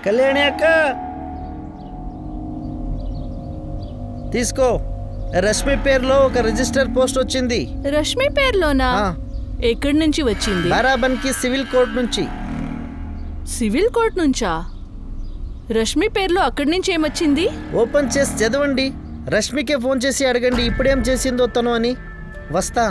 కళ్యాణి అక్క తీసుకో. రష్మి పేరులో ఒక రిజిస్టర్ పోస్ట్ వచ్చింది. రష్మి పేరులోనా? ఎక్కడి నుంచి వచ్చింది? బారాబన్కి సివిల్ కోర్ట్ నుంచి. సివిల్ కోర్ట్ నుంచా? రష్మి పేరులో అక్కడి నుంచి ఏమొచ్చింది? ఓపెన్ చేసి చదవండి. రష్మికే ఫోన్ చేసి అడగండి ఇప్పుడేం చేసిందో తను అని. వస్తా.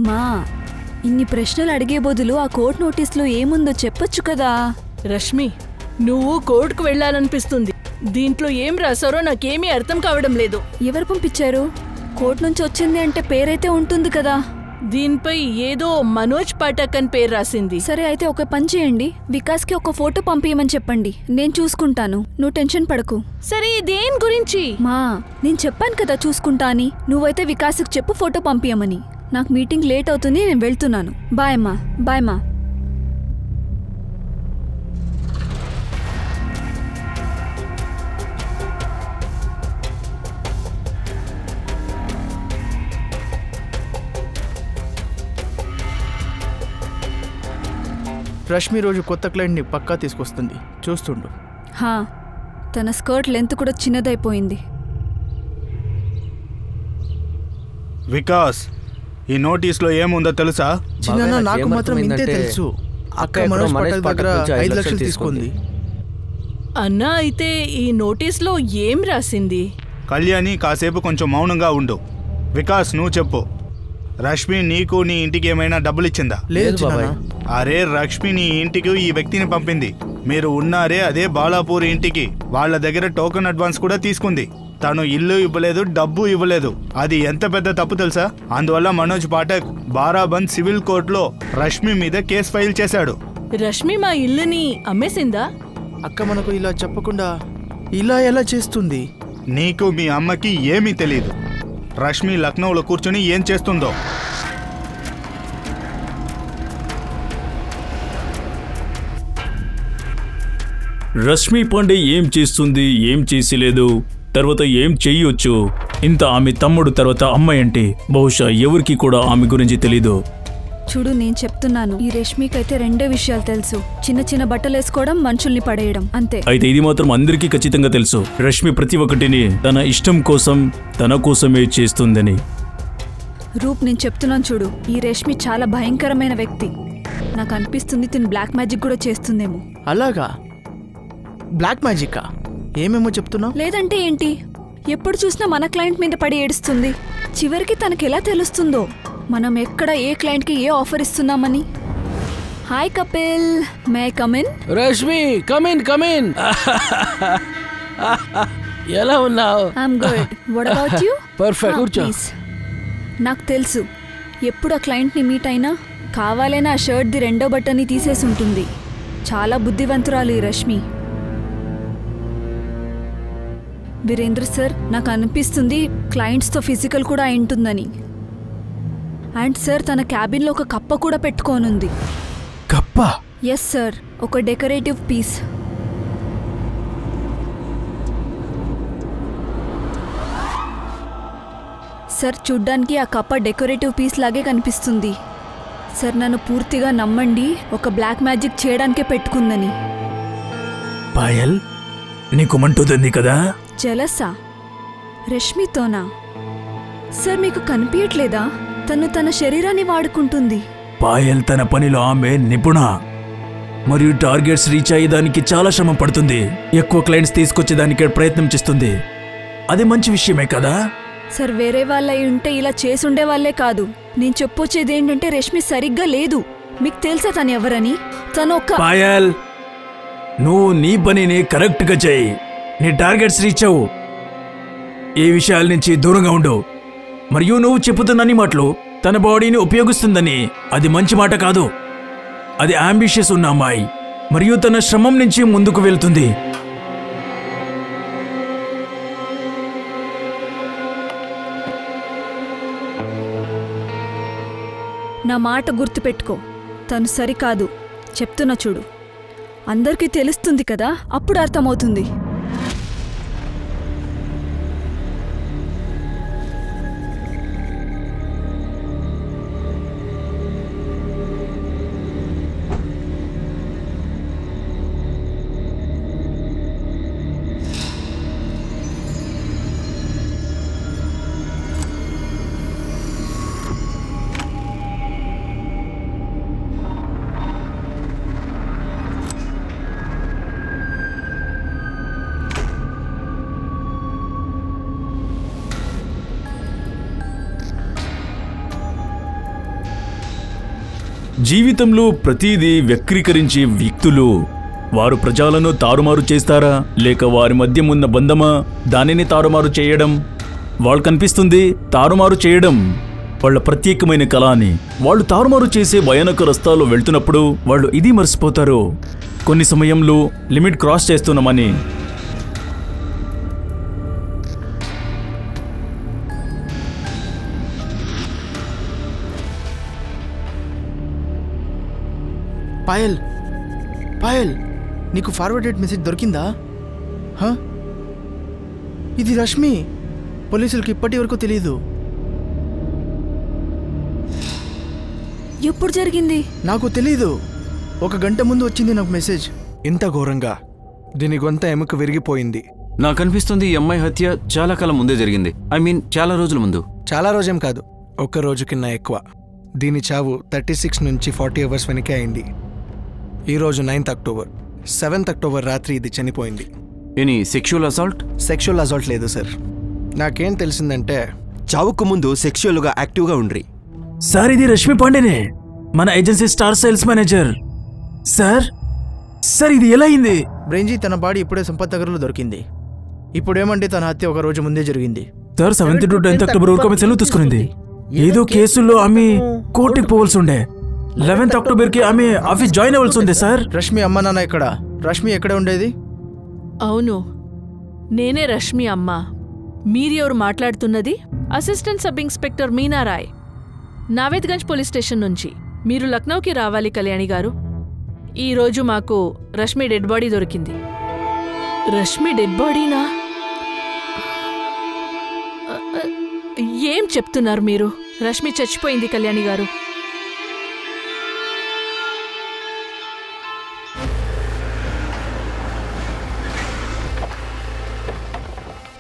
మా ఇన్ని ప్రశ్నలు అడిగే బదులు ఆ కోర్ట్ నోటీస్లో ఏముందో చెప్పొచ్చు కదా. రష్మి, నువ్వు కోర్టుకు వెళ్ళాలనిపిస్తుంది. దీంట్లో ఏం రాసారో నాకేమీ అర్థం కావడం లేదు. ఎవరు పంపించారు? కోర్టు నుంచి వచ్చింది అంటే పేరైతే ఉంటుంది కదా. దీనిపై ఏదో మనోజ్ పాఠక్ అని పేరు రాసింది. సరే అయితే ఒక పని చేయండి, వికాస్కి ఒక ఫోటో పంపించమని చెప్పండి. నేను చూసుకుంటాను, నువ్వు టెన్షన్ పడకు. సరే దేని గురించి? మా నేను చెప్పాను కదా చూసుకుంటా అని. నువ్వైతే వికాస్కి చెప్పు ఫోటో పంపించమని. నాకు మీటింగ్ లేట్ అవుతుంది, నేను వెళ్తున్నాను. బాయ్ అమ్మా. బాయ్ మా. రష్మి రోజు కొత్త క్లయింట్ని పక్కా తీసుకొస్తుంది, చూస్తుండు. హా, తన స్కర్ట్ లెంత్ కూడా చిన్నదైపోయింది. వికాస్, ఈ నోటీస్లో ఏముందో తెలుసా? చిన్న నాకు మాత్రం ఇంతే తెలుసు. అక్క మనోజ్ పాఠక్ దగ్గర 5 లక్షలు తీసుకుంది. అన్నా, అయితే ఈ నోటీస్లో ఏం రాసింది? కళ్యాణి, కాసేపు కొంచెం మౌనంగా ఉండు. వికాస్, నువ్వు చెప్పు. రష్మి నీకు నీ ఇంటికి ఏమైనా డబ్బులు ఇచ్చిందా? లేదు బాబాయ్. అరే, రష్మి నీ ఇంటికి ఈ వ్యక్తిని పంపింది. మీరు ఉన్నారే అదే బాలాపూర్ ఇంటికి. వాళ్ళ దగ్గర టోకెన్ అడ్వాన్స్ కూడా తీసుకుంది. తను ఇల్లు ఇవ్వలేదు, డబ్బు ఇవ్వలేదు. అది ఎంత పెద్ద తప్పు తెలుసా? అందువల్ల మనోజ్ పాఠక్ బారాబంద్ సివిల్ కోర్టులో రష్మి మీద కేసు ఫైల్ చేశాడు. రష్మి మా ఇల్లుని అమ్మేసిందా? అక్క మనకు ఇలా చెప్పకుండా ఇలా ఎలా చేస్తుంది? నీకు మీ అమ్మకి ఏమీ తెలీదు. రష్మి లక్నోలో కూర్చుని ఏం చేస్తుందో. రష్మి పాండే ఏం చేస్తుంది, ఏం చేసిలేదు, తర్వాత ఏం చెయ్యొచ్చు. ఇంత ఆమె తమ్ముడు తర్వాత అమ్మాయి అంటే బహుశా ఎవరికి కూడా ఆమె గురించి తెలీదు. చూడు, నేను చెప్తున్నాను, ఈ రష్మికైతే 2 విషయాలు తెలుసు. చిన్న చిన్న బట్టలు వేసుకోవడం, మనుషుల్ని పడేయడం, అంతే. అయితే ఇది మాత్రం అందరికీ ఖచ్చితంగా తెలుసు. రష్మి ప్రతి ఒక్కటిని తన ఇష్టం కోసం, తన కోసమే చేస్తుందని. రూప్, నేను చెప్తున్నాను చూడు, ఈ రష్మి చాలా భయంకరమైన వ్యక్తి. నాకు అనిపిస్తుంది తిను బ్లాక్ మ్యాజిక్ కూడా చేస్తుందేమో. అలాగా? బ్లాక్ మ్యాజికా? ఏమేమో చెప్తున్నావు? లేదంటే ఏంటి, ఎప్పుడు చూసినా మన క్లయింట్ మీద పడి ఏడుస్తుంది. చివరికి తనకెలా తెలుస్తుందో మనం ఎక్కడ ఏ క్లయింట్కి ఏ ఆఫర్ ఇస్తున్నామని. Hi Kapil, may come in? Rashmi, come in, come in. ఎలా ఉన్నావు? I'm good. What about you? Perfect. కూర్చో. నాకు తెలుసు, ఎప్పుడు ఆ క్లయింట్ని మీట్ అయినా కావాలైనా ఆ షర్ట్ది 2వ బటన్ని తీసేసి ఉంటుంది. చాలా బుద్ధివంతురాలు ఈ రష్మి. వీరేంద్ర సార్, నాకు అనిపిస్తుంది క్లయింట్స్తో ఫిజికల్ కూడా అయింటుందని. అండ్ సార్, తన క్యాబిన్లో ఒక కప్ప కూడా పెట్టుకోనుంది. కప్ప? ఎస్ సార్, ఒక డెకరేటివ్ పీస్. సార్, చూడ్డానికి ఆ కప్ప డెకరేటివ్ పీస్ లాగే కనిపిస్తుంది. సార్, నన్ను పూర్తిగా నమ్మండి, ఒక బ్లాక్ మ్యాజిక్ చేయడానికే పెట్టుకుందని. పాయల్, నీకు మంటుంది కదా? జలసా? రష్మితోనా? సార్, మీకు కనిపించట్లేదా? తను తన శరీరాన్ని వాడుకుంటుంది. పాయల్ తన పనిలో ఆమె నిపుణ, మరియు టార్గెట్స్ రీచ్ అయ్యేదానికి చాలా శ్రమ పడుతుంది. ఎక్కువ క్లయింట్స్ తీసుకొచ్చేదానికి ప్రయత్నం చేస్తుంది. అది మంచి విషయమే కదా? సార్, వేరే వాళ్ళై ఉంటే ఇలా చేసుండే వాళ్ళే కాదు. నేను చెప్పొచ్చేది ఏంటంటే రష్మి సరిగ్గా లేదు. మీకు తెలుసా తను ఎవరని? తను ఒక... పాయల్, నువ్వు నీ పనిని కరెక్ట్గా చేయి. నీ టార్గెట్స్ రీచ్ అవ్వు. ఏ విషయాల నుంచి దూరంగా ఉండు. మరియు నువ్వు చెప్పుతున్న అన్ని మాటలు తన బాడీని ఉపయోగిస్తుందని అది మంచి మాట కాదు. అది అంబిషియస్ ఉన్న అమ్మాయి మరియు తన శ్రమం నుంచి ముందుకు వెళ్తుంది. నా మాట గుర్తుపెట్టుకో, తను సరికాదు చెప్తున్నా చూడు. అందరికీ తెలుస్తుంది కదా, అప్పుడు అర్థమవుతుంది. జీవితంలో ప్రతిదీ వ్యక్తీకరించే వ్యక్తులు వారు ప్రజలను తారుమారు చేస్తారా లేక వారి మధ్య ఉన్న బంధమా దానిని తారుమారు చేయడం. వాళ్ళు కనిపిస్తుంది తారుమారు చేయడం వాళ్ళ ప్రత్యేకమైన కళ అని. వాళ్ళు తారుమారు చేసే భయానక రస్తాల్లో వెళ్తున్నప్పుడు వాళ్ళు ఇది మర్చిపోతారు, కొన్ని సమయంలో లిమిట్ క్రాస్ చేస్తున్నామని. పాయల్, పాయల్, నీకు ఫార్వర్డెడ్ మెసేజ్ దొరికిందా? ఇది రష్మి. పోలీసులకి ఇప్పటి వరకు తెలీదు. ఎప్పుడు జరిగింది? నాకు తెలీదు. 1 గంట ముందు వచ్చింది నాకు మెసేజ్. ఇంత ఘోరంగా దీని గొంత ఎముక విరిగిపోయింది. నాకు అనిపిస్తుంది ఈ అమ్మాయి హత్య చాలా కాలం ముందే జరిగింది. ఐ మీన్ చాలా రోజుల ముందు. చాలా రోజేం కాదు, 1 రోజు కింద ఎక్కువ. దీని చావు 36 నుంచి 40 అవర్స్ వెనకే అయింది. ఈరోజు 9th అక్టోబర్, 7th అక్టోబర్ రాత్రి ఇది చనిపోయింది. Any sexual assault? Sexual assault లేదు సార్. నాకేం తెలిసిందంటే చావుకు ముందు సెక్షువల్గా యాక్టివ్గా ఉండ్రి. సార్ ఇది రష్మి పాండేనే, మన agency star sales manager. Sir sir ఇది ఎలా అయింది? బ్రెంజీ తన బాడీ ఇప్పుడే సంపత్ నగర్లో దొరికింది. ఇప్పుడేమంటే తన హత్య 1 రోజు ముందే జరిగింది. Sir 7th to 10th October వరకు ఆమె సెలవు తీసుకునింది. ఏదో కేసుల్లో ఆమె కోర్టుకి పోవాల్సి ఉండే. 11th అక్టోబర్కి ఆమె ఆఫీస్ జాయిన్ అవ్వాల్సి ఉండే. సార్ రష్మి అమ్మ నాన్న ఎక్కడ? రష్మి ఎక్కడ ఉండేది? అవును, నేనే రష్మి అమ్మ. మీరెవరు మాట్లాడుతున్నది? Assistant sub inspector Meenarai, Navedganj police station నుంచి. మీరు లక్నోకి రావాలి కళ్యాణి గారు. ఈరోజు మాకు రష్మి డెడ్ బాడీ దొరికింది. రష్మి డెడ్ బాడీనా? ఏం చెప్తున్నారు మీరు? రష్మి చచ్చిపోయింది కళ్యాణి గారు.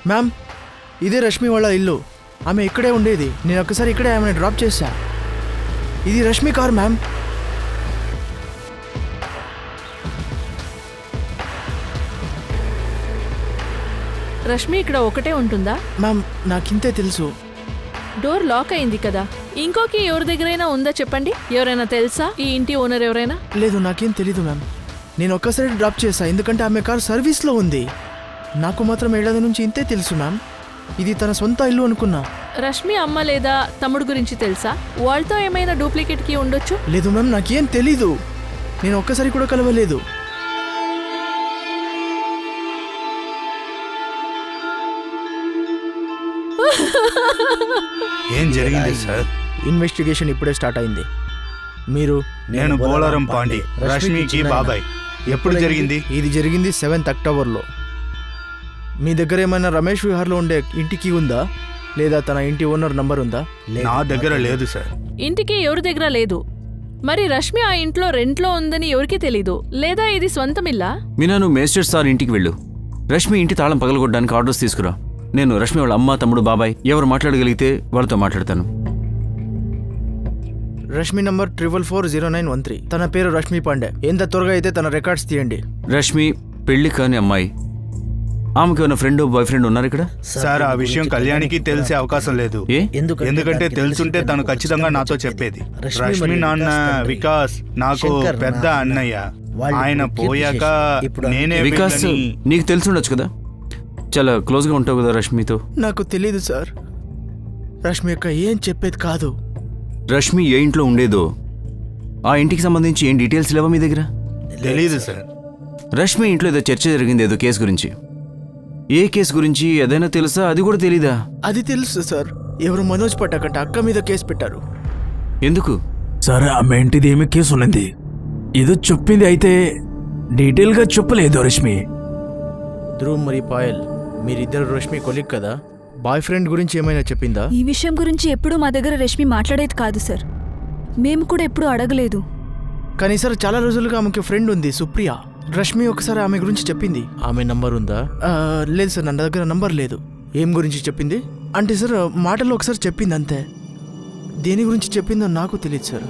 మ్యామ్, ఇదే రష్మి వాళ్ళ ఇల్లు. ఆమె ఇక్కడే ఉండేది. నేను ఒక్కసారి ఇక్కడే ఆమెను డ్రాప్ చేశా. ఇది రష్మి కార్ మ్యామ్. రష్మి ఇక్కడ ఒకటే ఉంటుందా? మ్యామ్ నాకింతే తెలుసు. డోర్ లాక్ అయింది కదా. ఇంకోకి ఎవరి దగ్గరైనా ఉందా చెప్పండి. ఎవరైనా తెలుసా? ఈ ఇంటి ఓనర్ ఎవరైనా? లేదు, నాకేం తెలీదు మ్యామ్. నేను ఒక్కసారి డ్రాప్ చేశా, ఎందుకంటే ఆమె కార్ సర్వీస్లో ఉంది. నాకు మాత్రం ఏడాది నుంచి ఇంతే తెలుసు మ్యామ్. ఇది తన సొంత ఇల్లు అనుకున్నా. రష్మి అమ్మ లేదా తమ్ముడు గురించి తెలుసా? వాళ్ళతో ఏమైనా డూప్లికేట్ కీ ఉండొచ్చు. లేదు మ్యామ్, నాకేం తెలీదు. నేను ఒక్కసారి కూడా కలవలేదు. ఏం జరిగింది సార్? ఇన్వెస్టిగేషన్ ఇప్పుడే స్టార్ట్ అయింది. మీరు? నేను బోలారం పాండే, రష్మికి బాబాయ్. ఎప్పుడు జరిగింది? ఇది జరిగింది 7th అక్టోబర్లో. మీ దగ్గర ఏమైనా రమేష్ విహార్లో ఉండే ఇంటికి ఉందా, లేదా తన ఇంటి ఓనర్ నంబర్ ఉందా? నా దగ్గర లేదు సార్. ఇంటికి ఎవరి దగ్గర లేదు. మరి రష్మి ఆ ఇంట్లో రెంట్లో ఉందని ఎవరికి తెలీదు. లేదా ఇది సొంతమిల్లా? మీనా, నువ్వు మేజిస్ట్రేట్ సార్ ఇంటికి వెళ్ళు. రష్మి ఇంటి తాళం పగలగొట్టడానికి ఆర్డర్స్ తీసుకురా. నేను రష్మి వాళ్ళ అమ్మ, తమ్ముడు, బాబాయ్ ఎవరు మాట్లాడగలిగితే వాళ్ళతో మాట్లాడతాను. రష్మి నంబర్ 44400913. తన పేరు రష్మి పాండే. ఎంత త్వరగా అయితే తన రికార్డ్స్ తీయండి. రష్మి పెళ్లి కాని అమ్మాయి. ఆమెకి ఉన్న ఫ్రెండ్, బాయ్ ఫ్రెండ్ ఉన్నారు ఇక్కడ? సార్ ఆ విషయం కళ్యాణికి తెలిసే అవకాశం లేదు. ఎందుకంటే తెలుసుంటే తను ఖచ్చితంగా నాతో చెప్పేది. రష్మి నాన్న వికాస్ నాకు పెద్ద అన్నయ్య. ఆయన పోయాక నేనే. వికాస్ నీకు తెలుసుండొచ్చు కదా, చాలా క్లోజ్గా ఉంటావు కదా రష్మితో. నాకు తెలీదు సార్. రష్మి యొక్క ఏం చెప్పేది కాదు. రష్మి ఏ ఇంట్లో ఉండేదో ఆ ఇంటికి సంబంధించి ఏం డీటెయిల్స్ లేవా మీ దగ్గర? తెలీదు సార్. రష్మి ఇంట్లో ఏదో చర్చ జరిగింది, ఏదో కేసు గురించి. ఏ కేసు గురించి ఏదైనా తెలుసా? అది కూడా తెలీదా? అది తెలుసు సార్. ఎవరు మనోజ్ పట్టకంట అక్క మీద కేసు పెట్టారు. ఎందుకు సార్? ఆమె ఇంటిది ఏమి కేసు ఉన్నది, ఏదో చెప్పింది, అయితే డీటెయిల్గా చెప్పలేదు రష్మి. ధ్రువ్ మరి పాయల్, మీరిద్దరు రష్మి కొలిక్ కదా, బాయ్ ఫ్రెండ్ గురించి ఏమైనా చెప్పిందా? ఈ విషయం గురించి ఎప్పుడూ మా దగ్గర రష్మి మాట్లాడేది కాదు సార్. మేము కూడా ఎప్పుడూ అడగలేదు. కానీ సార్ చాలా రోజులుగా ఆమెకి ఫ్రెండ్ ఉంది సుప్రియ. రష్మి ఒకసారి ఆమె గురించి చెప్పింది. ఆమె నంబర్ ఉందా? లేదు సార్, నా దగ్గర నంబర్ లేదు. ఏం గురించి చెప్పింది అంటే సార్ మాటల్లో ఒకసారి చెప్పింది అంతే. దేని గురించి చెప్పిందో నాకు తెలియదు సార్.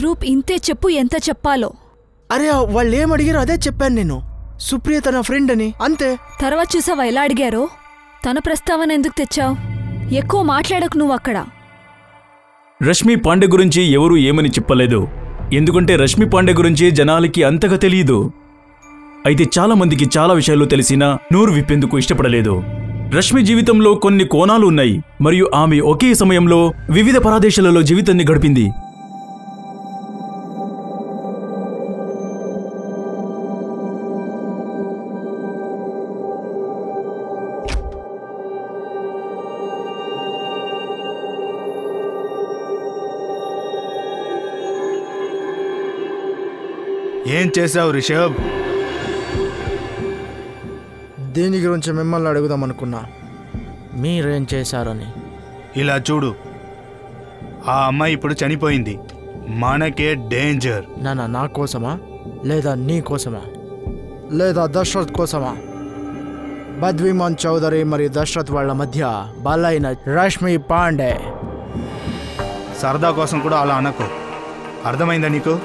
రూప్ ఇంతే చెప్పు, ఎంత చెప్పాలో. అరే వాళ్ళు ఏం అడిగారో అదే చెప్పాను నేను. సుప్రియ తన ఫ్రెండ్ అని, అంతే. తర్వాత చూసావా ఎలా అడిగారో? తన ప్రస్తావన ఎందుకు తెచ్చావు? ఎక్కువ మాట్లాడకు నువ్వు అక్కడ. రష్మి పాండే గురించి ఎవరూ ఏమని చెప్పలేదు, ఎందుకంటే రష్మి పాండే గురించి జనాలకి అంతగా తెలియదు. అయితే చాలా మందికి చాలా విషయాలు తెలిసినా నోరు విప్పేందుకు ఇష్టపడలేదు. రష్మి జీవితంలో కొన్ని కోణాలు ఉన్నాయి, మరియు ఆమె ఒకే సమయంలో వివిధ ప్రదేశాలలో జీవితాన్ని గడిపింది. ఏం చేశావు రిషబ్? దేని గురించి మిమ్మల్ని అడుగుదాం అనుకున్నా, మీరేం చేశారని. ఇలా చూడు, ఆ అమ్మాయి ఇప్పుడు చనిపోయింది, మనకే డేంజర్. నా కోసమా లేదా నీ కోసమా లేదా దశరథ్ కోసమా? బద్విమాన్ చౌదరి మరియు దశరథ్ వాళ్ళ మధ్య బలైన రష్మి పాండే. సరదా కోసం కూడా అలా అనకు, అర్థమైందా నీకు?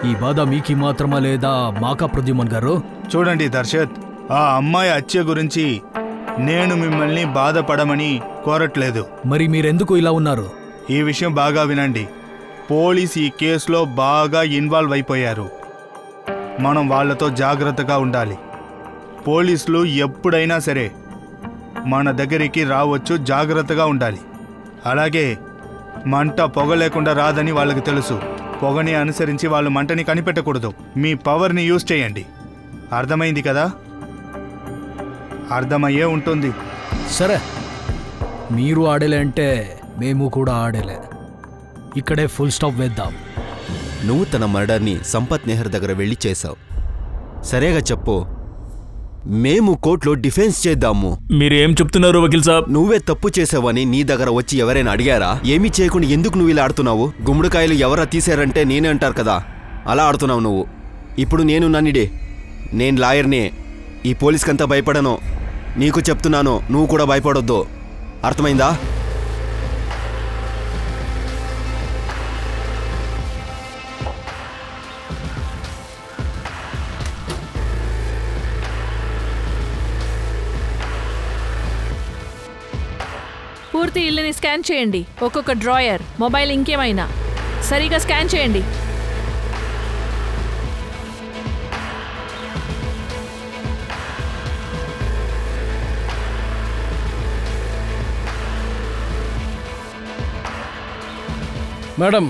ఈ బాధ మీకు మాత్రమా లేదా మాకా ప్రద్యుమన్ గారు? చూడండి దర్శత్, ఆ అమ్మాయి హత్య గురించి నేను మిమ్మల్ని బాధపడమని కోరట్లేదు. మరి మీరెందుకు ఇలా ఉన్నారు? ఈ విషయం బాగా వినండి. పోలీస్ ఈ కేసులో బాగా ఇన్వాల్వ్ అయిపోయారు. మనం వాళ్ళతో జాగ్రత్తగా ఉండాలి. పోలీసులు ఎప్పుడైనా సరే మన దగ్గరికి రావచ్చు, జాగ్రత్తగా ఉండాలి. అలాగే మంట పొగ లేకుండా రాదని వాళ్ళకి తెలుసు. పొగని అనుసరించి వాళ్ళు మంటని కనిపెట్టకూడదు. మీ పవర్ని యూజ్ చేయండి. అర్థమైంది కదా? అర్థమయ్యే ఉంటుంది. సరే, మీరు ఆడలే అంటే మేము కూడా ఆడలే. ఇక్కడే ఫుల్ స్టాప్ వేద్దాం. నువ్వు తన మర్డర్ని సంపత్ నెహర్ దగ్గర వెళ్ళి చేశావు. సరేగా చెప్పు, మేము కోర్టులో డిఫెన్స్ చేద్దాము. మీరేం చెప్తున్నారు వకీల్ సాబ్? నువ్వే తప్పు చేసావని నీ దగ్గర వచ్చి ఎవరైనా అడిగారా? ఏమీ చేయకుండా ఎందుకు నువ్వు ఇలా ఆడుతున్నావు? గుమ్మడికాయలు ఎవరా తీసారంటే నేనే అంటారు కదా, అలా ఆడుతున్నావు నువ్వు. ఇప్పుడు నేను నన్నిడే, నేను లాయర్ని. ఈ పోలీస్కంతా భయపడను. నీకు చెప్తున్నాను, నువ్వు కూడా భయపడొద్దు. అర్థమైందా? పూర్తి ఇల్లుని స్కాన్ చేయండి. ఒక్కొక్క డ్రాయర్, మొబైల్, ఇంకేమైనా సరిగా స్కాన్ చేయండి. మేడం,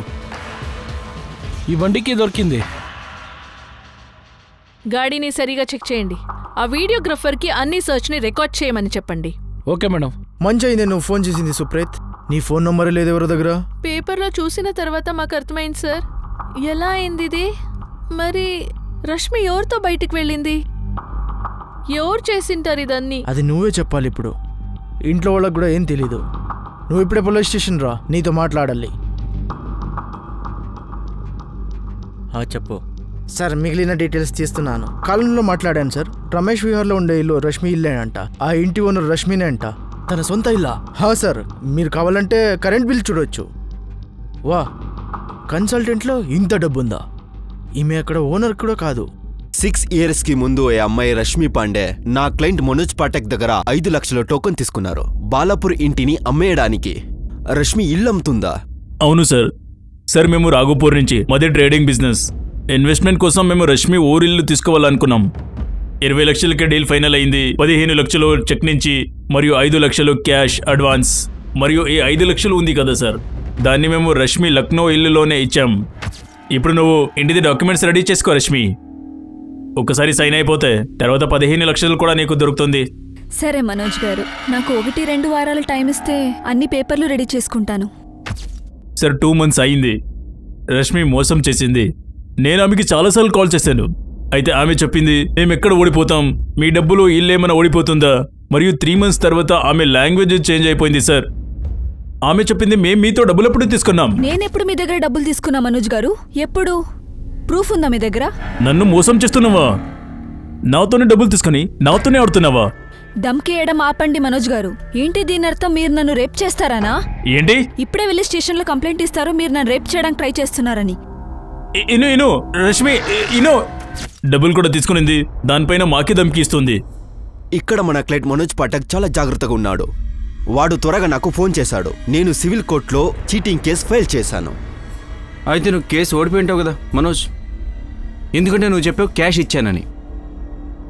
ఈ బండికి దొరికింది. గాడిని సరిగా చెక్ చేయండి. ఆ వీడియోగ్రఫర్కి అన్ని సర్చ్ని రికార్డ్ చేయమని చెప్పండి. Okay madam. మంచి అయింది నువ్వు ఫోన్ చేసింది సుప్రీత్. నీ ఫోన్ నంబర్ లేదు ఎవరి దగ్గర? పేపర్లో చూసిన తర్వాత మాకు అర్థమైంది సార్. ఎలా అయింది ఇది? మరి రష్మి ఎవరితో బయటికి వెళ్ళింది? ఎవరు చేసింటారు ఇదన్నీ? అది నువ్వే చెప్పాలి. ఇప్పుడు ఇంట్లో వాళ్ళకి కూడా ఏం తెలీదు. నువ్వు ఇప్పుడే పోలీస్ స్టేషన్ రా, నీతో మాట్లాడాలి. చెప్పు సార్. మిగిలిన డీటెయిల్స్ తీస్తున్నాను. కాలంలో మాట్లాడాను సార్. రమేష్ విహార్లో ఉండే ఇల్లు రష్మి ఇల్లేనంట. ఆ ఇంటి ఓనర్ రష్మినే అంట. తన సొంత ఇల్లా? సార్, మీరు కావాలంటే కరెంట్ బిల్ చూడొచ్చు. వా, కన్సల్టెంట్లో ఇంత డబ్బుందా? ఈమె అక్కడ ఓనర్ కూడా కాదు. 6 years కి ముందు ఈ అమ్మాయి రష్మి పాండే నా క్లయింట్ మనోజ్ పాఠక్ దగ్గర 5 లక్షల టోకెన్ తీసుకున్నారు బాలాపూర్ ఇంటిని అమ్మేయడానికి. రష్మి ఇల్లు అమ్ముతుందా? అవును సార్. సార్, మేము రాఘోపూర్ నుంచి మాది ట్రేడింగ్ బిజినెస్. ఇన్వెస్ట్మెంట్ కోసం మేము రష్మి ఊరిల్లు తీసుకోవాలనుకున్నాం. 20 లక్షలకే డీల్ ఫైనల్ అయింది. 15 లక్షలు చెక్ నుంచి మరియు 5 లక్షలు క్యాష్ అడ్వాన్స్ మరియు ఈ 5 లక్షలు ఉంది కదా సార్, దాన్ని మేము రష్మి లక్నో ఇల్లులోనే ఇచ్చాం. ఇప్పుడు నువ్వు ఇంటిది డాక్యుమెంట్స్ రెడీ చేసుకో రష్మి. ఒకసారి సైన్ అయిపోతే తర్వాత 15 లక్షలు కూడా నీకు దొరుకుతుంది. సరే మనోజ్ గారు, నాకు 1-2 వారాలు టైం ఇస్తే అన్ని పేపర్లు రెడీ చేసుకుంటాను. సార్ 2 మంత్స్ అయింది. రష్మి మోసం చేసింది. నేను ఆమెకి చాలాసార్లు కాల్ చేశాను. అయితే ఆమె చెప్పింది మేము ఎక్కడ ఓడిపోతాం, మీ డబ్బులు ఇల్లేమైనా ఓడిపోతుందా. మరియు 3 మంత్స్ తర్వాత ఆమె లాంగ్వేజ్ చేంజ్ అయిపోయింది సార్. ఆమె చెప్పింది మేము మీతో డబ్బులు ఎప్పుడు తీసుకున్నాం. నేనెప్పుడు మీ దగ్గర డబ్బులు తీసుకున్నా మనోజ్ గారు? ఎప్పుడు? ప్రూఫ్ ఉందా మీ దగ్గర? నన్ను మోసం చేస్తున్నావా? నాతోనే డబ్బులు తీసుకుని నాతోనే ఆడుతున్నావా? దమ్కేయడం ఆపండి మనోజ్ గారు. ఏంటి దీని అర్థం? మీరు నన్ను రేప్ చేస్తారానా? ఏంటి? ఇప్పుడే వెళ్ళి స్టేషన్లో కంప్లైంట్ ఇస్తారు మీరు నన్ను రేప్ చేయడానికి ట్రై చేస్తున్నారని. ఇను రష్మి ఇను డబ్బులు కూడా తీసుకునింది, దానిపైన మాకే ధమ్కి ఇస్తుంది. ఇక్కడ మన క్లయింట్ మనోజ్ పాఠక్ చాలా జాగ్రత్తగా ఉన్నాడు. వాడు త్వరగా నాకు ఫోన్ చేశాడు. నేను సివిల్ కోర్టులో చీటింగ్ కేసు ఫైల్ చేశాను. అయితే నువ్వు కేసు ఓడిపోయింటావు కదా మనోజ్, ఎందుకంటే నువ్వు చెప్పావు క్యాష్ ఇచ్చానని.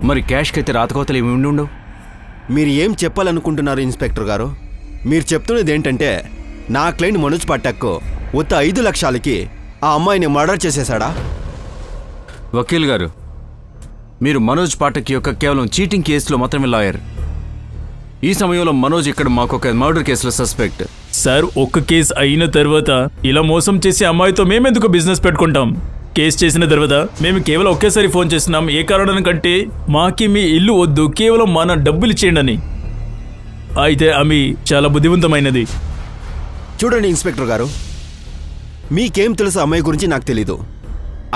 మరి క్యాష్కి అయితే రాతకోతలు ఏమి ఉండి ఉండవు. మీరు ఏం చెప్పాలనుకుంటున్నారు ఇన్స్పెక్టర్ గారు? మీరు చెప్తున్నది ఏంటంటే నా క్లయింట్ మనోజ్ పాఠక్ ఉత్త 5 లక్షలకి ఆ అమ్మాయిని మర్డర్ చేసేశాడా? వకీల్ గారు, మీరు మనోజ్ పాఠక్ యొక్క కేవలం చీటింగ్ కేసులో మాత్రమే లాయర్. ఈ సమయంలో మనోజ్ ఇక్కడ మాకొక మర్డర్ కేసులో సస్పెక్ట్. సార్ ఒక్క కేసు అయిన తర్వాత ఇలా మోసం చేసే అమ్మాయితో మేమెందుకు బిజినెస్ పెట్టుకుంటాం? కేసు చేసిన తర్వాత మేము కేవలం ఒకేసారి ఫోన్ చేస్తున్నాం. ఏ కారణానికంటే మాకి మీ ఇల్లు వద్దు, కేవలం మన డబ్బులు ఇచ్చేయండి అని. అయితే ఆమె చాలా బుద్ధివంతమైనది. చూడండి ఇన్స్పెక్టర్ గారు, మీకేం తెలుసు అమ్మాయి గురించి నాకు తెలీదు.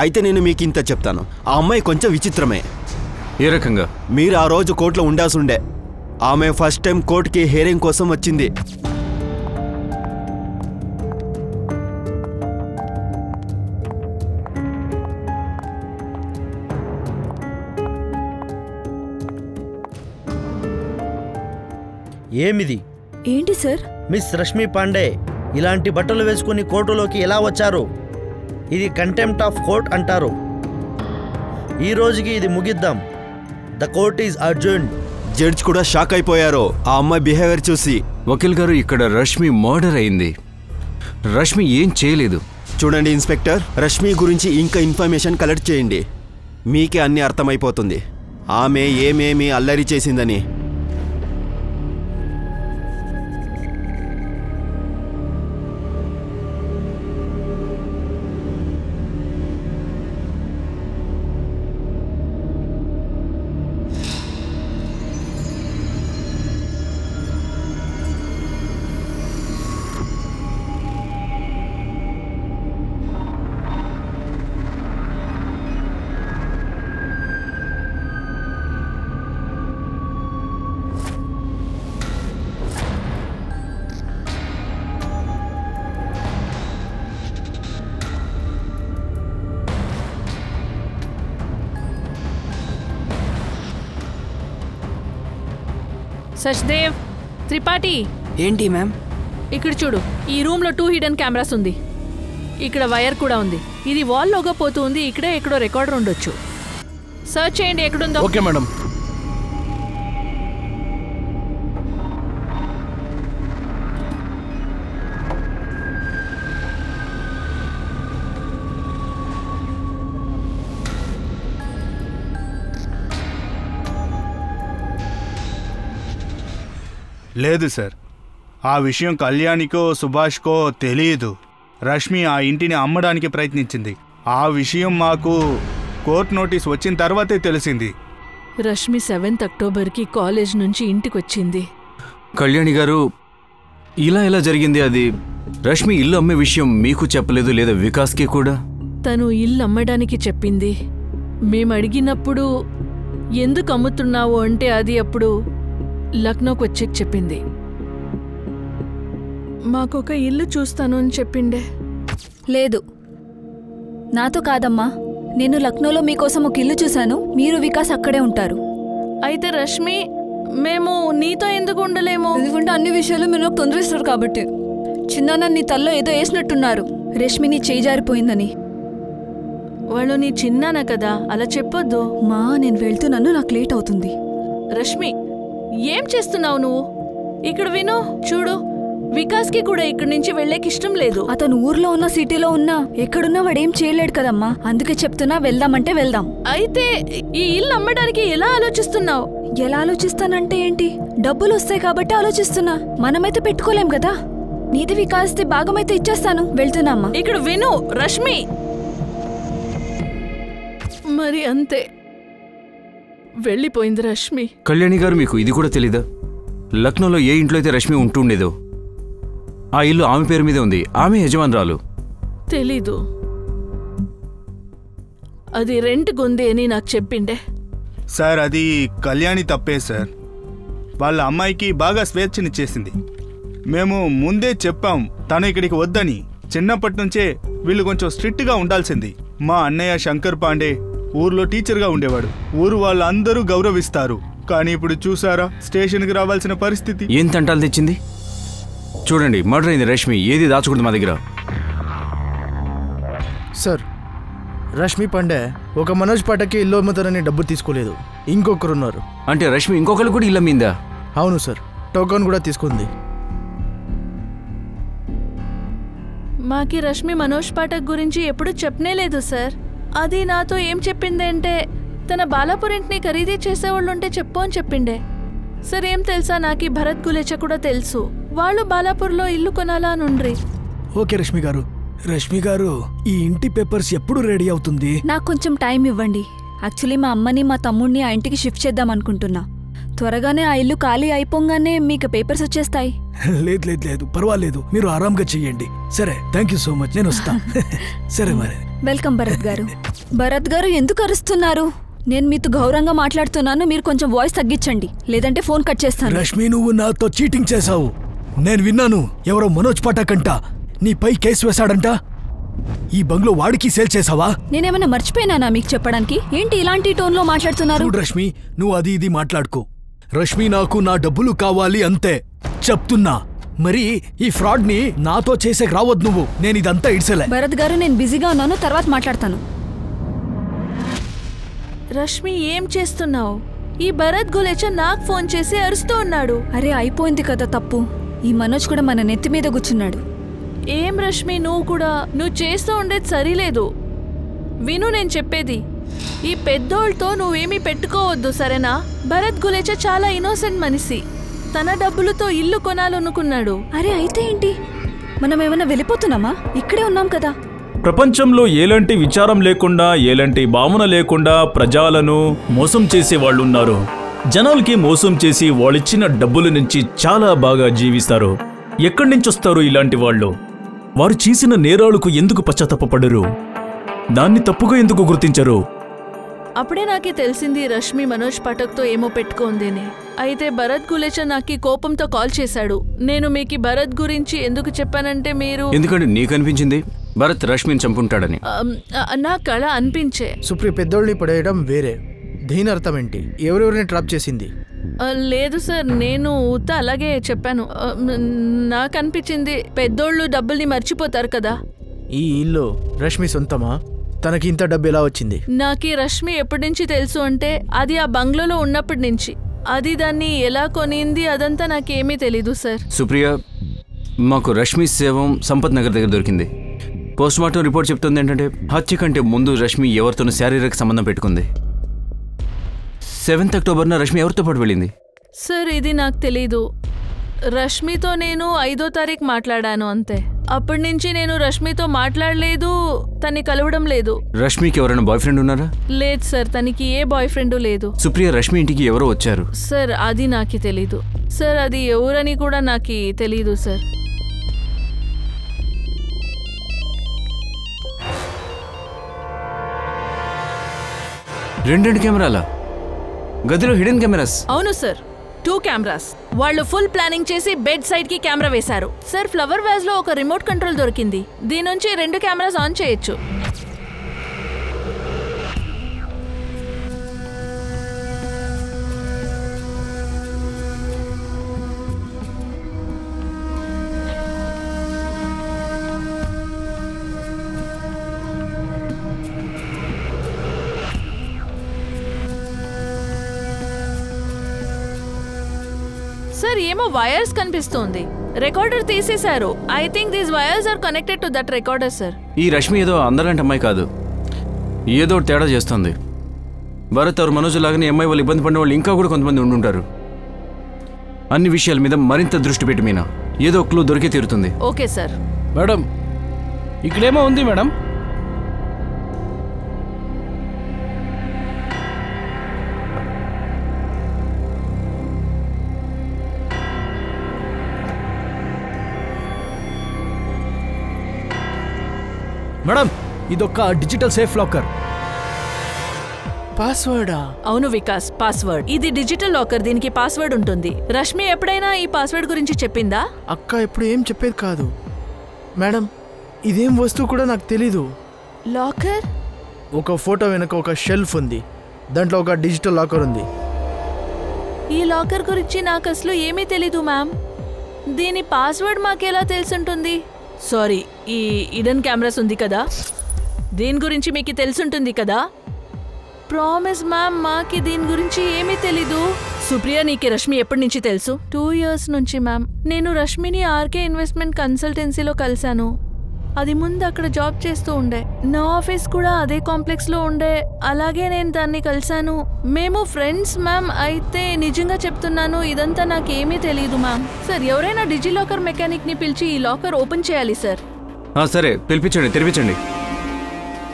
అయితే నేను మీకు ఇంత చెప్తాను, ఆ అమ్మాయి కొంచెం విచిత్రమే. ఏ రకంగా? మీరు ఆ రోజు కోర్టులో ఉండాల్సి ఉండే. ఆమె ఫస్ట్ టైం కోర్టుకి హియరింగ్ కోసం వచ్చింది. ఏమిది? ఏంటి సార్? మిస్ రష్మి పాండే ఇలాంటి బట్టలు వేసుకుని కోర్టులోకి ఎలా వచ్చారు? ఇది కంటెంప్ట్ ఆఫ్ కోర్ట్ అంటారు. ఈ రోజుకి ఇది ముగిద్దాం. The court is urgent. Judge కూడా షాక్ అయిపోయారు ఆ అమ్మాయి బిహేవియర్ చూసి. వకీల్ గారు, ఇక్కడ రష్మి మర్డర్ అయింది. రష్మి ఏం చేయలేదు. చూడండి ఇన్స్పెక్టర్, రష్మి గురించి ఇంకా ఇన్ఫర్మేషన్ కలెక్ట్ చేయండి. మీకే అన్నీ అర్థమైపోతుంది ఆమె ఏమేమి అల్లరి చేసిందని. సచ్దేవ్, త్రిపాఠి. ఏంటి మ్యామ్? ఇక్కడ చూడు, ఈ రూమ్లో 2 హిడెన్ కెమెరాస్ ఉంది. ఇక్కడ వైర్ కూడా ఉంది. ఇది వాల్లోగా పోతూ ఉంది. ఇక్కడే ఎక్కడో రికార్డర్ ఉండొచ్చు. సర్చ్ చేయండి ఎక్కడుందో. Okay madam. లేదు సార్, ఆ విషయం కళ్యాణికో సుభాష్కో తెలియదు. రష్మి ఆ ఇంటిని అమ్మడానికి ప్రయత్నించింది. ఆ విషయం మాకు కోర్టు నోటీస్ వచ్చిన తర్వాతే తెలిసింది. రష్మి 7th అక్టోబర్కి కాలేజ్ నుంచి ఇంటికి వచ్చింది. కళ్యాణి గారు, ఇలా ఎలా జరిగింది? అది రష్మి ఇల్లు అమ్మే విషయం మీకు చెప్పలేదు లేదా వికాస్కి కూడా? తను ఇల్లు అమ్మడానికి చెప్పింది. మేము అడిగినప్పుడు ఎందుకు అమ్ముతున్నావు అంటే అది అప్పుడు లక్నోకి వచ్చేకి చెప్పింది. మాకొక ఇల్లు చూస్తాను అని చెప్పిండే. లేదు, నాతో కాదమ్మా. నేను లక్నోలో మీకోసం ఒక ఇల్లు చూశాను. మీరు వికాస్ అక్కడే ఉంటారు. అయితే రష్మి, మేము నీతో ఎందుకు ఉండలేము? ఎందుకంటే అన్ని విషయాలు మీరు నాకు తొందరస్తారు కాబట్టి. చిన్న నీ తల్లో ఏదో వేసినట్టున్నారు. రష్మి నీ చేయి జారిపోయిందని. వాళ్ళు నీ చిన్నాన కదా, అలా చెప్పొద్దు. మా నేను వెళ్తున్నాను, నాకు లేట్ అవుతుంది. రష్మి, ఏం చేస్తున్నావు నువ్వు? ఇక్కడ విను, చూడు, వికాస్కి కూడా ఇక్కడి నుంచి వెళ్ళేకి ఇష్టం లేదు. అతను ఊర్లో ఉన్న సిటీలో ఉన్నా ఎక్కడున్నా వాడేం చేయలేడు కదమ్మా, అందుకే చెప్తున్నా వెళ్దామంటే వెళ్దాం. అయితే ఈ ఇల్లు అమ్మడానికి ఎలా ఆలోచిస్తున్నావు? ఎలా ఆలోచిస్తానంటే ఏంటి, డబ్బులు వస్తాయి కాబట్టి ఆలోచిస్తున్నా. మనమైతే పెట్టుకోలేం కదా. నీది వికాస్ది భాగమైతే ఇచ్చేస్తాను. వెళ్తున్నామ్మా. ఇక్కడ విను రష్మి, మరి అంతే, వెళ్ళిపోయింది రష్మి. కళ్యాణి గారు, మీకు ఇది కూడా తెలీదా? లక్నోలో ఏ ఇంట్లో అయితే రష్మి ఉంటుండేదో ఆ ఇల్లు ఆమె పేరు మీదే ఉంది. ఆమె యజమానురాలు. తెలీదు, అది రెంట్ గుంది అని నాకు చెప్పిండే. సార్, అది కళ్యాణి తప్పే సార్. వాళ్ళ అమ్మాయికి బాగా స్వేచ్ఛనిచ్చేసింది. మేము ముందే చెప్పాం తను ఇక్కడికి వద్దని. చిన్నప్పటి నుంచే వీళ్ళు కొంచెం స్ట్రిక్ట్గా ఉండాల్సింది. మా అన్నయ్య శంకర్ పాండే ఊర్లో టీచర్గా ఉండేవాడు. ఊరు వాళ్ళందరూ గౌరవిస్తారు. కానీ ఇప్పుడు చూసారా, స్టేషన్కి రావాల్సిన పరిస్థితి. ఏం తంటాలు తెచ్చింది? చూడండి, మర్డర్ అయింది రష్మి. ఏది దాచకూడదు మా దగ్గర. సార్, రష్మి పాండే ఒక మనోజ్ పాఠక్కి ఇల్లు అమ్ముతారని డబ్బు తీసుకోలేదు. ఇంకొకరున్నారు. అంటే రష్మి ఇంకొకరు కూడా ఇల్లు అమ్మిందా? అవును సార్, టోకన్ కూడా తీసుకుంది. మాకి రష్మి మనోజ్ పాఠక్ గురించి ఎప్పుడు చెప్పనే లేదు సార్. అది నాతో ఏం చెప్పిందంటే తన బాలాపూర్ ఇంటిని ఖరీదీ చేసేవాళ్ళు ఉంటే చెప్పు అని చెప్పిండే. సార్, ఏం తెలుసా, నాకు భరత్ గులేచ కూడా తెలుసు. వాళ్ళు బాలాపూర్లో ఇల్లు కొనాలా అనుండ్రి. ఓకే రష్మి గారు. రష్మి గారు, ఈ ఇంటి పేపర్స్ ఎప్పుడు రెడీ అవుతుంది? నాకు కొంచెం టైం ఇవ్వండి. యాక్చువల్లీ మా అమ్మని మా తమ్ముడిని ఆ ఇంటికి షిఫ్ట్ చేద్దాం అనుకుంటున్నా. త్వరగానే ఆ ఇల్లు ఖాళీ అయిపోగానే మీకు పేపర్స్ వచ్చేస్తాయి. లేదు లేదు లేదు, పర్వాలేదు, మీరు ఆరాంగా చెయ్యండి. సరే, థ్యాంక్ యూ సో మచ్, నేను వస్తా. సరే మరి. వెల్కమ్ భరత్ గారు. భరత్ గారు, ఎందుకు అరుస్తున్నారు? నేను మీతో గౌరవంగా మాట్లాడుతున్నాను, మీరు కొంచెం వాయిస్ తగ్గించండి, లేదంటే ఫోన్ కట్ చేస్తాను. రష్మి, నువ్వు నాతో చీటింగ్ చేశావు. నేను విన్నాను, ఎవరో మనోజ్ పాఠక్ అంట నీపై కేసు వేశాడంట. ఈ బంగ్లో వాడికి సేల్ చేసావా? నేనేమైనా మర్చిపోయినానా మీకు చెప్పడానికి? ఏంటి ఇలాంటి టోన్లో మాట్లాడుతున్నారు? చూడు రష్మి, నువ్వు అది ఇది మాట్లాడుకో. రష్మి, నాకు నా డబ్బులు కావాలి అంతే చెప్తున్నా. మరి ఈ ఫ్రాడ్ ని నాతో చేసే రావద్దు నువ్వు. నేను ఇదంతా ఇడ్సలే. భరత్ గారు, నేను బిజీగా ఉన్నాను, తర్వాత మాట్లాడతాను. రష్మి, ఏం చేస్తున్నావు? ఈ భరత్ గులేచ నాకు ఫోన్ చేసి అరుస్తూ ఉన్నాడు. అరే, అయిపోయింది కదా తప్పు. ఈ మనోజ్ కూడా మన నెత్తి మీద కూర్చున్నాడు. ఏం రష్మి, నువ్వు చేస్తూ ఉండేది సరిలేదు. విను నేను చెప్పేది. ఈ పెద్దోళ్ళతో నువ్వేమీ పెట్టుకోవద్దు, సరేనా? భరత్ గులేచ చాలా ఇన్నోసెంట్ మనిషి. తన డబ్బులతో ఇల్లు కొనాలనుకున్నాడు. అరే, అయితే ఏంటి? మనం ఏమైనా వెళ్ళిపోతున్నామా? ఇక్కడే ఉన్నాం కదా. ప్రపంచంలో ఎలాంటి విచారం లేకుండా, ఎలాంటి భావన లేకుండా ప్రజలను మోసం చేసే వాళ్ళు ఉన్నారు. జనాలకి మోసం చేసి వాళ్ళిచ్చిన డబ్బుల నుంచి చాలా బాగా జీవిస్తారు. ఎక్కడి నుంచి వస్తారు ఇలాంటి వాళ్ళు? వారు చేసిన నేరాలకు ఎందుకు పశ్చాత్తాపపడరు? దాన్ని తప్పుగా ఎందుకు గుర్తించరు? అప్పుడే నాకే తెలిసింది రష్మి మనోజ్ పాఠక్తో ఏమో పెట్టుకోందని. అయితే భరత్ గులేచ నాకి కోపంతో కాల్ చేశాడు. నేను మీకు భరత్ గురించి ఎందుకు చెప్పానంటే, మీరు ఎందుకంటే నీకు అనిపించింది భరత్ రష్మిని చంపుంటాడని. నా కళ అనిపించే. సుప్రియ, పెద్దోళ్ళని పడేయడం వేరే. దీని అర్థం ఏంటి? ఎవరెవరిని ట్రాప్ చేసింది? లేదు సార్, నేను అలాగే చెప్పాను. నాకు అనిపించింది పెద్దోళ్ళు డబ్బుల్ని మర్చిపోతారు కదా. ఈ ఇల్లు రష్మి సొంతమా? తనకి ఇంత డబ్బు ఎలా వచ్చింది? నాకు రష్మి ఎప్పటి నుంచి తెలుసు అంటే, అది ఆ బంగ్లాలో ఉన్నప్పటి నుంచి. అది దాన్ని ఎలా కొనింది అదంతా నాకేమీ తెలీదు సార్. సుప్రియ, మాకు రష్మి శవం సంపత్ నగర్ దగ్గర దొరికింది. పోస్ట్మార్టం రిపోర్ట్ చెప్తుంది ఏంటంటే, హత్య కంటే ముందు రష్మి ఎవరితోనూ శారీరక సంబంధం పెట్టుకుంది. 7th అక్టోబర్న రష్మి ఎవరితో పాటు వెళ్ళింది? సార్, ఇది నాకు తెలీదు. రష్మితో నేను 5వ తారీఖు మాట్లాడాను అంతే. అప్పటి నుంచి నేను రష్మితో మాట్లాడలేదు, తన్ని కలవడం లేదు. రష్మికి ఎవరైనా బాయ్ ఫ్రెండ్ ఉన్నారా? లేదు సార్, తనకి ఏ బాయ్ ఫ్రెండ్ లేదు. సుప్రియ, రష్మి ఇంటికి ఎవరో వచ్చారు. సార్, అది నాకు తెలీదు సార్. అది ఎవరని కూడా నాకు తెలీదు సార్. రెండు కెమెరాలా? గదిలో హిడెన్ కెమెరాస్? అవును సార్, 2 కెమెరాస్. వాళ్ళు ఫుల్ ప్లానింగ్ చేసి బెడ్ సైడ్ కి కెమెరా వేశారు సార్. ఫ్లవర్ వాజ్ లో ఒక రిమోట్ కంట్రోల్ దొరికింది. దీని నుంచి 2 కెమెరాస్ ఆన్ చేయొచ్చు. సార్ ఏమో వైర్స్ కనిపిస్తోంది. రికార్డర్ తీసేశారు. I think these wires are connected to that recorder sir. ఈ రష్మి ఏదో అందరంటే అమ్మాయి కాదు, ఏదో తేడా చేస్తుంది. భరత్ ఎవరు మనోజ్ లాగానే అమ్మాయి వాళ్ళు ఇబ్బంది పడిన వాళ్ళు ఇంకా కూడా కొంతమంది ఉండుంటారు. అన్ని విషయాల మీద మరింత దృష్టి పెట్టి మీనా ఏదో క్లూ దొరికే తీరుతుంది. Okay sir. మేడం ఇక్కడేమో ఉంది మేడం. మేడం ఇదొక డిజిటల్ సేఫ్ లాకర్. పాస్వర్డా? అవును వికాస్, పాస్వర్డ్. ఇది డిజిటల్ లాకర్, దీనికి పాస్వర్డ్ ఉంటుంది. రష్మి ఎప్పుడైనా ఈ పాస్వర్డ్ గురించి చెప్పిందా? అక్క ఎప్పుడు ఏం చెప్పేది కాదు మేడం. ఇదేం వస్తువు కూడా నాకు తెలీదు. లాకర్? ఒక ఫోటో వెనక ఒక షెల్ఫ్ ఉంది, దాంట్లో ఒక డిజిటల్ లాకర్ ఉంది. ఈ లాకర్ గురించి నాకు అసలు ఏమీ తెలీదు మ్యామ్. దీని పాస్వర్డ్ మాకెలా తెలుసుంటుంది? సారీ, ఈ ఇడెన్ కెమెరాస్ ఉంది కదా, దీని గురించి మీకు తెలుసుంటుంది కదా. ప్రామిస్ మ్యామ్, మాకి దీని గురించి ఏమీ తెలీదు. సుప్రియ, నీకు రష్మి ఎప్పటి నుంచి తెలుసు? 2 years నుంచి మ్యామ్. నేను రష్మిని ఆర్కే ఇన్వెస్ట్మెంట్ కన్సల్టెన్సీలో కలిశాను. అది ముందు అక్కడ జాబ్ చేస్తూ ఉండే. నా ఆఫీస్ కూడా అదే కాంప్లెక్స్లో ఉండే, అలాగే నేను దాన్ని కలిశాను. మేము ఫ్రెండ్స్ మ్యామ్. అయితే నిజంగా చెప్తున్నాను, ఇదంతా నాకేమీ తెలీదు మ్యామ్. సార్, ఎవరైనా డిజి లాకర్ మెకానిక్ని పిలిచి ఈ లాకర్ ఓపెన్ చేయాలి సార్. సరే, పిలిపించండి, తెరిపించండి.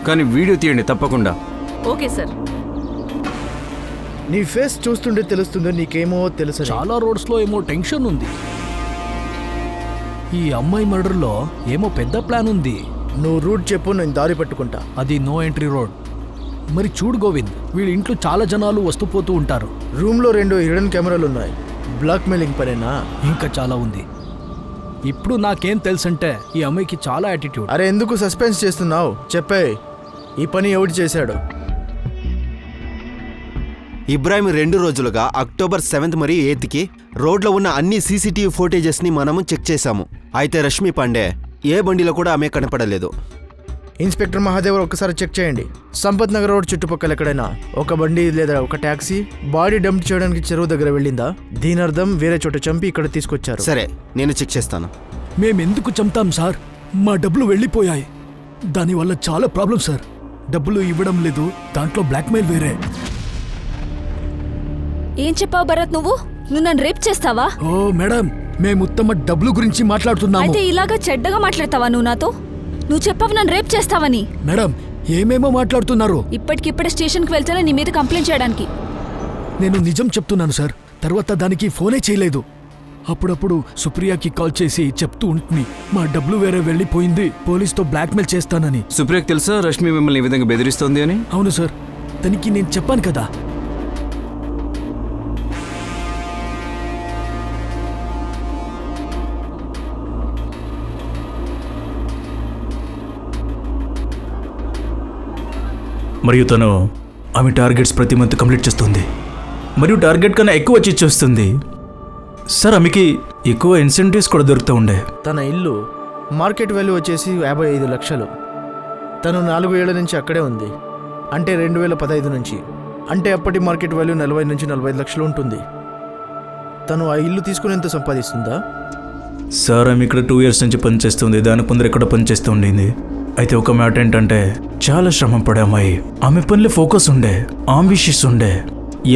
కానీ వీడియో తీయండి తప్పకుండా. Okay sir. నీ ఫేస్ చూస్తుంటే తెలుస్తుందో నీకేమో తెలుసు. చాలా రోడ్స్లో ఏమో టెన్షన్ ఉంది. ఈ అమ్మాయి మర్డర్లో ఏమో పెద్ద ప్లాన్ ఉంది. నువ్వు రూట్ చెప్పు, నేను దారి పట్టుకుంటా. అది నో ఎంట్రీ రోడ్. మరి చూడు గోవింద్, వీళ్ళ ఇంట్లో చాలా జనాలు వస్తూ పోతూ ఉంటారు. రూమ్లో 2 హిడెన్ కెమెరాలు ఉన్నాయి. బ్లాక్ మెయిలింగ్ పనేనా? ఇంకా చాలా ఉంది. ఇప్పుడు నాకేం తెలుసంటే ఈ అమ్మాయికి చాలా యాటిట్యూడ్. అరే, ఎందుకు సస్పెన్స్ చేస్తున్నావు? చెప్పే, ఈ పని ఎవడు చేశాడు? ఇబ్రాహిం 2 రోజులుగా అక్టోబర్ 7th మరియు 8th రోడ్లో ఉన్న అన్ని సీసీటీవీ ఫోటేజెస్ని మనము చెక్ చేశాము. అయితే రష్మి పాండే ఏ బండిలో కూడా ఆమె కనపడలేదు. ఇన్స్పెక్టర్ మహాదేవ్, ఒకసారి చెక్ చేయండి. సంపత్ నగర్ రోడ్ చుట్టుపక్కల ఎక్కడైనా ఒక బండి లేదా ఒక ట్యాక్సీ బాడీ డంప్ చేయడానికి చెరువు దగ్గర వెళ్ళిందా? దీని అర్థం వేరే చోట చంపి ఇక్కడ తీసుకొచ్చారు. సరే, నేను చెక్ చేస్తాను. మేమెందుకు చంపుతాం సార్? మా డబ్బులు వెళ్ళిపోయాయి. దానివల్ల చాలా ప్రాబ్లం సార్. డబ్బులు ఇవ్వడం లేదు, దాంట్లో బ్లాక్మెయిల్ వేరే. ఏం చెప్పావు భరత్? నువ్వు నన్ను రేప్ చేస్తావా? ఓ మేడం, మేము ఉత్తమ డబ్బులు గురించి మాట్లాడుతున్నాము. అయితే ఇలాగా చెడ్డగా మాట్లాడతావా నువ్వు నాతో? నువ్వు చెప్పావు నన్ను రేప్ చేస్తావని. మేడం, ఏమేమో మాట్లాడుతున్నారు. ఇప్పటికిప్పుడే స్టేషన్కి వెళ్తాను నీ మీద కంప్లైంట్ చేయడానికి. నేను నిజం చెప్తున్నాను సార్. తర్వాత దానికి ఫోనే చేయలేదు. అప్పుడప్పుడు సుప్రియకి కాల్ చేసి చెప్తూ ఉంటుంది, మా డబ్బులు వేరే వెళ్ళిపోయింది, పోలీస్తో బ్లాక్మెయిల్ చేస్తానని. సుప్రియకి తెలుసా రష్మి మిమ్మల్ని ఈ విధంగా బెదిరిస్తోంది అని? అవును సార్, తనకి నేను చెప్పాను కదా. మరియు తను ఆమె టార్గెట్స్ ప్రతి మంత్ కంప్లీట్ చేస్తుంది, మరియు టార్గెట్ కన్నా ఎక్కువ వచ్చి ఇచ్చేస్తుంది. సార్, ఆమెకి ఎక్కువ ఇన్సెంటివ్స్ కూడా దొరుకుతూ ఉండే. తన ఇల్లు మార్కెట్ వాల్యూ వచ్చేసి 55 లక్షలు. తను 4 ఏళ్ల నుంచి అక్కడే ఉంది, అంటే 2015 నుంచి. అంటే అప్పటి మార్కెట్ వాల్యూ 40 నుంచి 45 లక్షలు ఉంటుంది. తను ఆ ఇల్లు తీసుకుని ఎంత సంపాదిస్తుందా? సార్, ఆమె ఇక్కడ 2 years నుంచి పనిచేస్తుంది, దానికి ముందర ఎక్కడ పనిచేస్తూ ఉండింది. అయితే ఒక మాట ఏంటంటే, చాలా శ్రమ పడే అమ్మాయి. ఆమె పనిలో ఫోకస్ ఉండే, ఆంబిషియస్ ఉండే.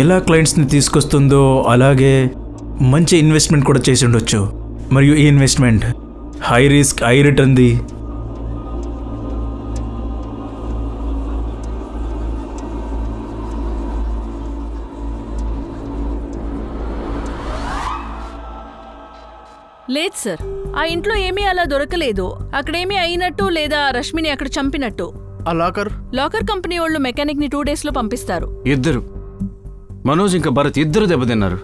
ఎలా క్లయింట్స్ని తీసుకొస్తుందో అలాగే మంచి ఇన్వెస్ట్మెంట్ కూడా చేసి ఉండొచ్చు. మరియు ఈ ఇన్వెస్ట్మెంట్ హై రిస్క్ హై రిటర్న్ది. లేదు సార్, ఆ ఇంట్లో ఏమీ అలా దొరకలేదు. అక్కడేమీ అయినట్టు లేదా రష్మిని అక్కడ చంపినట్టు. ఆ లాకర్ కంపెనీ వాళ్ళు మెకానిక్ ని 2 days లో పంపిస్తారు. ఇద్దరు, మనోజ్ ఇంకా భరత్ ఇద్దరు దెబ్బతిన్నారు.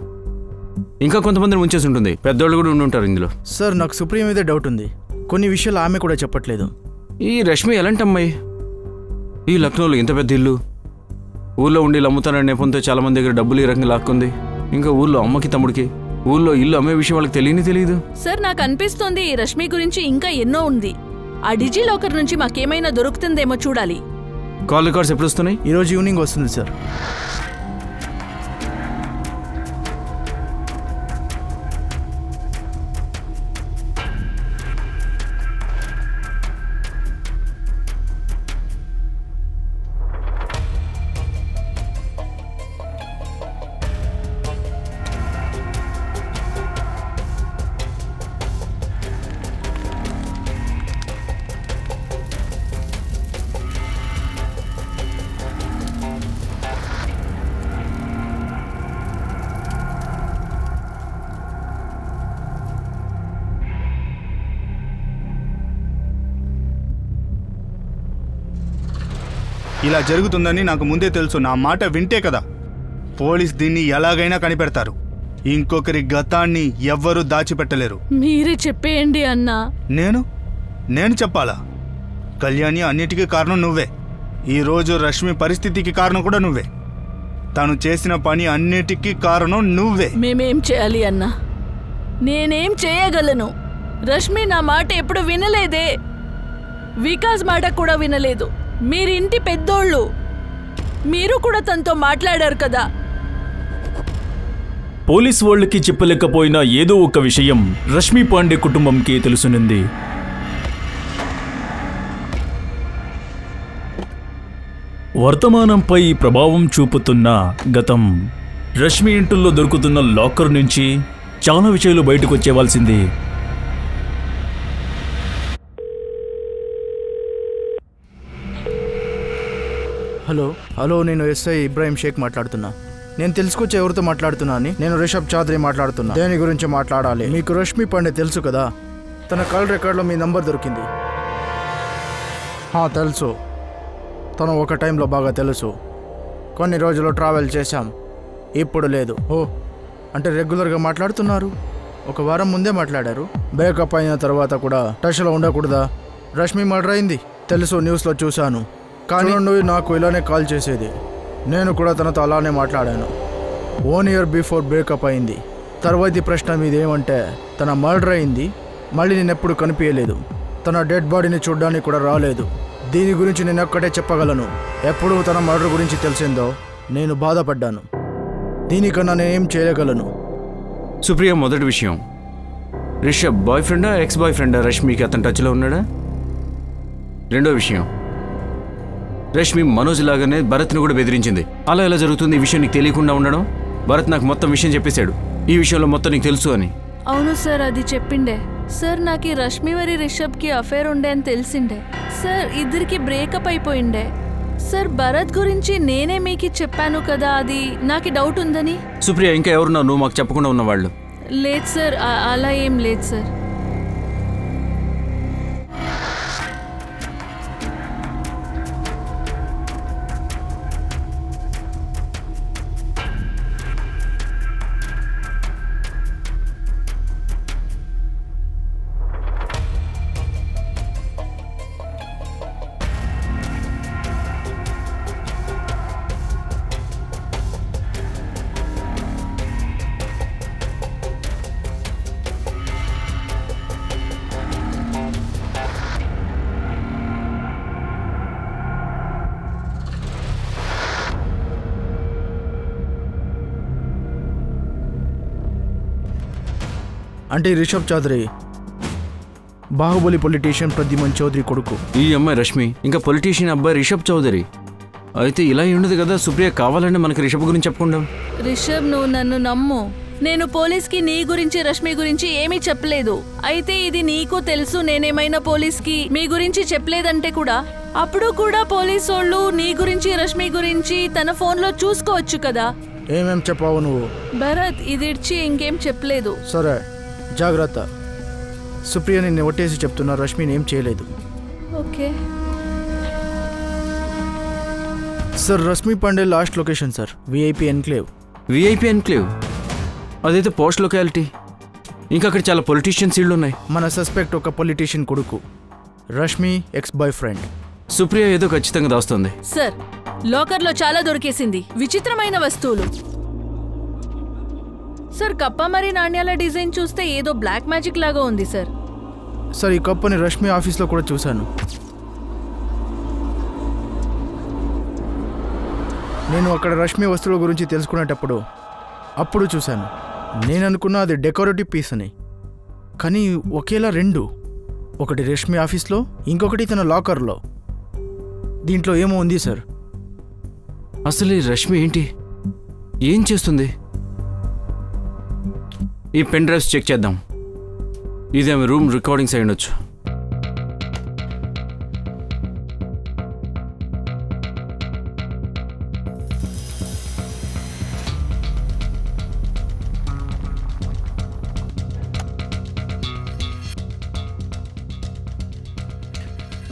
ఇంకా కొంతమందిని ఉంచేసి ఉంటుంది, పెద్దోళ్ళు కూడా ఉండుంటారు ఇందులో. సార్, నాకు సుప్రియ మీద డౌట్ ఉంది. కొన్ని విషయాలు ఆమె కూడా చెప్పట్లేదు. ఈ రష్మి ఎలాంటి అమ్మాయి? ఈ లక్నోలో ఇంత పెద్ద ఇల్లు, ఊళ్ళో ఉండి అమ్ముతానని నెపంతో చాలా మంది దగ్గర డబ్బులు ఈ రకంగా లాక్కుంది. ఇంకా ఊళ్ళో అమ్మకి తమ్ముడికి ఊళ్ళో ఇల్లు అమ్మే విషయం వాళ్ళకి తెలియదు. సార్, నాకు అనిపిస్తోంది ఈ రష్మి గురించి ఇంకా ఎన్నో ఉంది. ఆ డిజి లాకర్ నుంచి మాకేమైనా దొరుకుతుందేమో చూడాలి. కాల్ రికార్డ్స్ ఎప్పుడు వస్తున్నాయి? ఈరోజు ఈవినింగ్ వస్తుంది సార్. ఇలా జరుగుతుందని నాకు ముందే తెలుసు. నా మాట వింటే కదా. పోలీస్ దీన్ని ఎలాగైనా కనిపెడతారు. ఇంకొకరి గతాన్ని ఎవ్వరూ దాచిపెట్టలేరు. మీరే చెప్పేయండి అన్నా. నేను చెప్పాలా? కళ్యాణి అన్నిటికీ కారణం నువ్వే. ఈరోజు రష్మి పరిస్థితికి కారణం కూడా నువ్వే. తను చేసిన పని అన్నిటికీ కారణం నువ్వే. మేమేం చేయాలి అన్నా? నేనేం చేయగలను? రష్మి నా మాట ఎప్పుడు వినలేదే. వికాస్ మాట కూడా వినలేదు. మీరింటి పెద్దోళ్ళు, మీరు కూడా తనతో మాట్లాడారు కదా. పోలీస్ వాళ్ళకి చెప్పలేకపోయినా ఏదో ఒక విషయం రష్మి పాండే కుటుంబంకి తెలుసునింది. వర్తమానంపై ప్రభావం చూపుతున్న గతం. రష్మి ఇంటిలో దొరుకుతున్న లాకర్ నుంచి చాలా విషయాలు బయటకు వచ్చేవాల్సింది. హలో, నేను ఎస్ఐ ఇబ్రాహిం షేక్ మాట్లాడుతున్నా. నేను తెలుసుకొచ్చి ఎవరితో మాట్లాడుతున్నా అని. నేను రిషబ్ చౌదరి మాట్లాడుతున్నా. దేని గురించి మాట్లాడాలి? మీకు రష్మి పాండే తెలుసు కదా. తన కాల్ రికార్డులో మీ నంబర్ దొరికింది. తెలుసు. తను ఒక టైంలో బాగా తెలుసు. కొన్ని రోజులు ట్రావెల్ చేశాం, ఇప్పుడు లేదు. అంటే రెగ్యులర్గా మాట్లాడుతున్నారు? ఒక వారం ముందే మాట్లాడారు. బ్రేకప్ అయిన తర్వాత కూడా టచ్లో ఉండకూడదా? రష్మి మర్డర్ అయింది తెలుసు, న్యూస్లో చూశాను. కానీ నువ్వు నాకు ఇలానే కాల్ చేసేది. నేను కూడా తనతో అలానే మాట్లాడాను. 1 year బిఫోర్ బ్రేకప్ అయింది. తర్వాతి ప్రశ్న మీదేమంటే, తన మర్డర్ అయింది, మళ్ళీ నేను ఎప్పుడు కనిపించలేదు. తన డెడ్ బాడీని చూడడానికి కూడా రాలేదు. దీని గురించి నేను ఒక్కటే చెప్పగలను, ఎప్పుడు తన మర్డర్ గురించి తెలిసిందో నేను బాధపడ్డాను. దీనికన్నా నేనేం చేయగలను? సుప్రియ, మొదటి విషయం, రిషబ్ బాయ్ ఫ్రెండా ఎక్స్ బాయ్ ఫ్రెండా? రష్మికి అతను టచ్లో ఉన్నాడా? రెండో విషయం, రష్మి మనోజ్ లాగానే భరత్ని కూడా బెదిరించింది. అలా ఎలా జరుగుతుంది? ఈ విషయం నీకు తెలియకుండా ఉండడం? భరత్ నాకు మొత్తం విషయం చెప్పేశాడు, ఈ విషయంలో మొత్తం నీకు తెలుసు అని. అవును సార్, అది చెప్పిండే సార్. నాకు రష్మి మరి రిషబ్కి అఫేర్ ఉండే అని తెలిసిండే సార్. ఇద్దరికి బ్రేకప్ అయిపోయిండే సార్. భరత్ గురించి నేనే మీకు చెప్పాను కదా, అది నాకు డౌట్ ఉందని. సుప్రియ, ఇంకా ఎవరున్నావు నువ్వు మాకు చెప్పకుండా ఉన్నవాళ్ళు? లేదు సార్, అలా ఏం లేదు సార్. అంటే రిషబ్ చౌదరి బాహుబలి పొలిటీషియన్ ప్రద్యుమన్ చౌదరి కొడుకు. ఈ అమ్మాయి రష్మి, ఇంకా పొలిటీషియన్ అబ్బాయి రిషబ్ చౌదరి. అయితే ఇలా ఉండదు కదా, సుప్రియ కావాలంటే మనకి రిషబ్ గురించి చెప్పుకుందాం. రిషబ్, నువ్వు నన్ను నమ్ము. నేను పోలీస్కి నీ గురించి రష్మి గురించి ఏమీ చెప్పలేదు. అయితే ఇది నీకు తెలుసు, నేనేమైనా పోలీస్కి మీ గురించి చెప్పలేదంటే కూడా అప్పుడు కూడా పోలీసు వాళ్ళు నీ గురించి రష్మి గురించి తన ఫోన్లో చూసుకోవచ్చు కదా. ఏమేం చెప్పావు నువ్వు? భరత్, ఇది ఇడ్చి ఇంకేం చెప్పలేదు. సరే, జాగ్రత్త. సుప్రియ నిన్ను ఒట్టేసి చెప్తున్నా, రష్మిని ఏం చేయలేదు. Okay sir. Rashmi Pandey last location sir, VIP enclave. VIP enclave? అదైతే పోస్ట్ లొకాలిటీ. ఇంకా అక్కడ చాలా పొలిటీషియన్స్ ఇళ్ళు ఉన్నాయి. మన సస్పెక్ట్ ఒక పొలిటీషియన్ కొడుకు, Rashmi X boy friend. Supriya ఏదో ఖచ్చితంగా దాస్తుంది. సార్, లాకర్లో చాలా దొరికేసింది, విచిత్రమైన వస్తువులు. సార్, కప్ప మరి నాణ్యాల డిజైన్ చూస్తే ఏదో బ్లాక్ మ్యాజిక్ లాగా ఉంది సార్. సార్, ఈ కప్పని రష్మి ఆఫీస్లో కూడా చూశాను. నేను అక్కడ రష్మి వస్తువుల గురించి తెలుసుకునేటప్పుడు అప్పుడు చూశాను. నేను అనుకున్నా అది డెకరేటివ్ పీస్ అని, కానీ ఒకేలా రెండు. ఒకటి రష్మి ఆఫీస్లో, ఇంకొకటి తన లాకర్లో. దీంట్లో ఏమో ఉంది సార్. అసలు ఈ రష్మి ఏంటి, ఏం చేస్తుంది? ఈ పెన్ డ్రైవ్స్ చెక్ చేద్దాం. ఇదేమి రూమ్ రికార్డింగ్స్ అయి ఉండొచ్చు.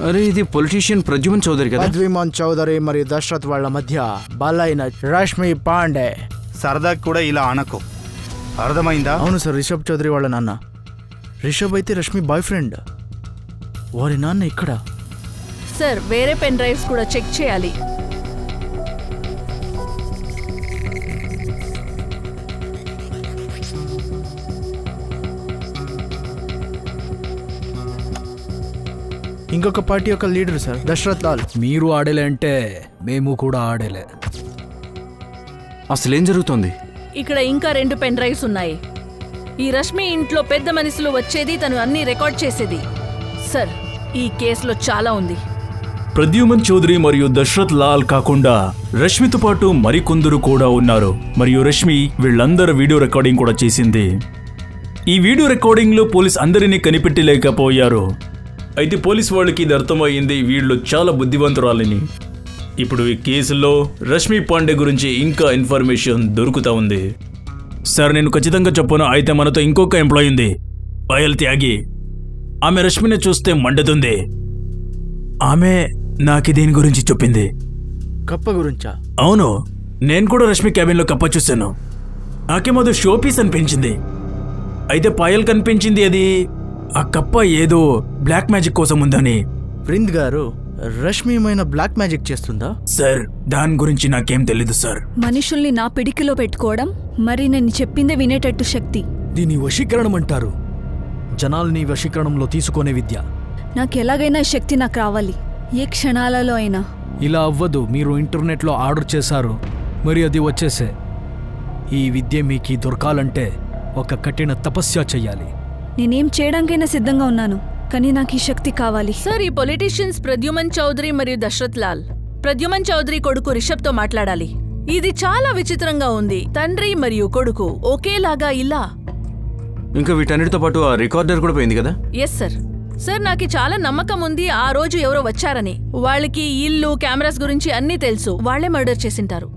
అరే ఇది పొలిటీషియన్ ప్రద్యుమన్ చౌదరి కదా? ప్రద్యుమన్ చౌదరి మరియు దశరథ్ వాళ్ళ మధ్య బలైన రష్మి పాండే. సరదాకి కూడా ఇలా అనకు, అర్థమైందా? అవును సార్, రిషబ్ చౌదరి వాళ్ళ నాన్న. రిషబ్ అయితే రష్మి బాయ్ ఫ్రెండ్. వారి నాన్న ఇక్కడ. సార్ వేరే పెన్ డ్రైవ్స్ కూడా చెక్ చేయాలి. ఇంకొక పార్టీ యొక్క లీడర్ సార్, దశరథ్ లాల్. మీరు ఆడేలే అంటే మేము కూడా ఆడేలే. అసలేం జరుగుతోంది ఇక్కడ? ఇంకా 2 పెన్ డ్రైవ్స్ ఉన్నాయి. ఈ రష్మి ఇంట్లో పెద్ద మనుషులు వచ్చేది, తను అన్ని రికార్డ్ చేసేది. సార్ ఈ కేసులో చాలా ఉంది. ప్రద్యుమన్ చౌదరి మరియు దశరథ్ లాల్ కాకుండా రష్మితో పాటు మరికొందరు కూడా ఉన్నారు. మరియు రష్మి వీళ్ళందరి వీడియో రికార్డింగ్ కూడా చేసింది. ఈ వీడియో రికార్డింగ్లో పోలీస్ అందరినీ కనిపెట్టలేకపోయారు. అయితే పోలీస్ వాళ్ళకి ఇది అర్థమైంది, వీళ్ళు చాలా బుద్ధివంతురాలని. ఇప్పుడు ఈ కేసులో రష్మి పాండే గురించి ఇంకా ఇన్ఫర్మేషన్ దొరుకుతా ఉంది. సార్ నేను ఖచ్చితంగా చెప్పను, అయితే మనతో ఇంకొక ఎంప్లాయీ ఉంది, పాయల్ త్యాగి. ఆమె రష్మిని చూస్తే మండుతుంది. ఆమె నాకు దీని గురించి చెప్పింది. కప్ప గురించా? అవును, నేను కూడా రష్మి క్యాబిన్లో కప్ప చూశాను. నాకేమో షో పీస్ అనిపించింది. అయితే పాయల్ కనిపించింది అది ఆ కప్ప ఏదో బ్లాక్ మ్యాజిక్ కోసం ఉందని. ప్రింద్ గారు, రష్మి ఏమైనా బ్లాక్ మ్యాజిక్ చేస్తుందా? సార్ దాని గురించి నాకేం తెలీదు సార్. మనుషుల్ని నా పిడికిలో పెట్టుకోవడం, మరి నేను చెప్పిందే వినేటట్టు శక్తి. దీని వశీకరణం అంటారు. జనాల్ని వశీకరణంలో తీసుకునే విద్య. నాకు ఎలాగైనా శక్తి నాకు రావాలి, ఏ క్షణాలలో అయినా. ఇలా అవ్వదు. మీరు ఇంటర్నెట్లో ఆర్డర్ చేశారు, మరి అది వచ్చేసే. ఈ విద్య మీకు దొరకాలంటే ఒక కఠిన తపస్య చెయ్యాలి. నేనేం చేయడానికైనా సిద్ధంగా ఉన్నాను, కానీ నాకు ఈ శక్తి కావాలి. సార్ ఈ పొలిటీషియన్స్ ప్రద్యుమన్ చౌదరి మరియు దశరథ్ లాల్. ప్రద్యుమన్ చౌదరి కొడుకు రిషబ్తో మాట్లాడాలి. ఇది చాలా విచిత్రంగా ఉంది. తండ్రి మరియు కొడుకు ఒకేలాగా ఇలా. ఇంకా వీటన్నిటితో పాటు ఆ రికార్డర్ కూడా పోయింది కదా? Yes sir. సార్ నాకు చాలా నమ్మకం ఉంది ఆ రోజు ఎవరో వచ్చారని. వాళ్ళకి ఇల్లు, కెమెరాస్ గురించి అన్నీ తెలుసు. వాళ్లే మర్డర్ చేసింటారు.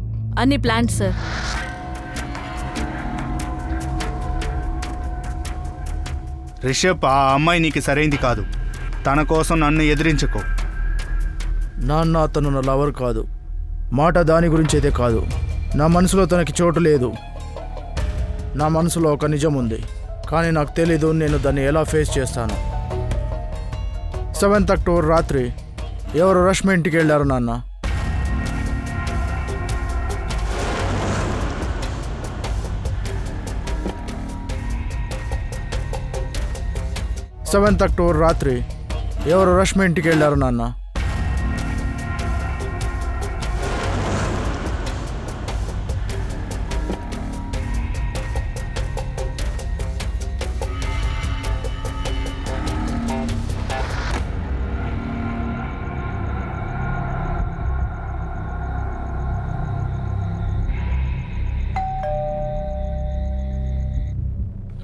అన్ని ప్లాన్స్ సార్. రిషబ్, ఆ అమ్మాయి నీకు సరైంది కాదు. తన కోసం నన్ను ఎదిరించుకో. నాన్న అతను నా లవర్ కాదు. మాట దాని గురించి అయితే కాదు. నా మనసులో తనకి చోటు లేదు. నా మనసులో ఒక నిజం ఉంది, కానీ నాకు తెలీదు నేను దాన్ని ఎలా ఫేస్ చేస్తాను. 7th అక్టోబర్ రాత్రి ఎవరు రష్మి ఇంటికి వెళ్ళారు నాన్న. సెవెంత్ అక్టోబర్ రాత్రి ఎవరు రష్మి ఇంటికి వెళ్ళారు నాన్న.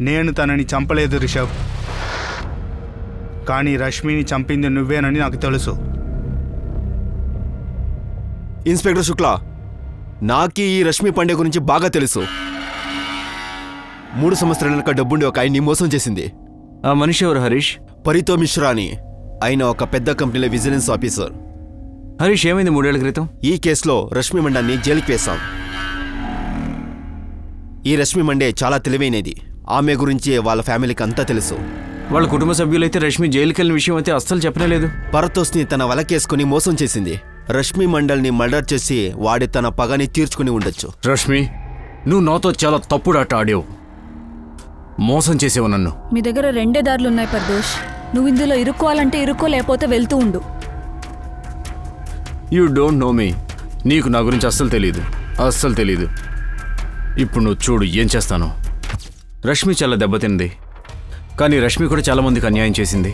నేను తనని చంపలేదు రిషబ్, కానీ రష్మిని చంపింది నువ్వేనని నాకు తెలుసు. ఇన్స్పెక్టర్ శుక్లా, నాకి ఈ రష్మి పాండే గురించి బాగా తెలుసు. 3 సంవత్సరాల వెనక డబ్బుండి ఒక ఆయన్ని మోసం చేసింది. ఆ మనిషి ఎవరు హరీష్? పరితో మిశ్రా అని. ఆయన ఒక పెద్ద కంపెనీలో విజిలెన్స్ ఆఫీసర్. హరీష్ ఏమైంది 3 ఏళ్ల క్రితం? ఈ కేసులో రష్మి మండాన్ని జైలుకి వేశాం. ఈ రష్మి మండే చాలా తెలివైనది. ఆమె గురించి వాళ్ళ ఫ్యామిలీకి అంతా తెలుసు. వాళ్ళ కుటుంబ సభ్యులైతే రష్మి జైలుకి వెళ్ళిన విషయం అయితే అస్సలు చెప్పలేదు. పరతోస్ని తన వలకేసుకుని మోసం చేసింది. రష్మి మండల్ని మర్డర్ చేసి వాడి తన పగని తీర్చుకుని ఉండొచ్చు. రష్మి, నువ్వు నాతో చాలా తప్పుడు ఆట ఆడావు. మోసం చేసేవు నన్ను. మీ దగ్గర 2 దారులున్నాయి పర్దోష్. నువ్వు ఇందులో ఇరుక్కోవాలంటే ఇరుక్కో, లేకపోతే వెళ్తూ ఉండు. యూ డోంట్ నో మీ. నీకు నా గురించి అస్సలు తెలీదు. ఇప్పుడు నువ్వు చూడు ఏం చేస్తాను. రష్మి చాలా దెబ్బతింది, కానీ రష్మి కూడా చాలా మందికి అన్యాయం చేసింది.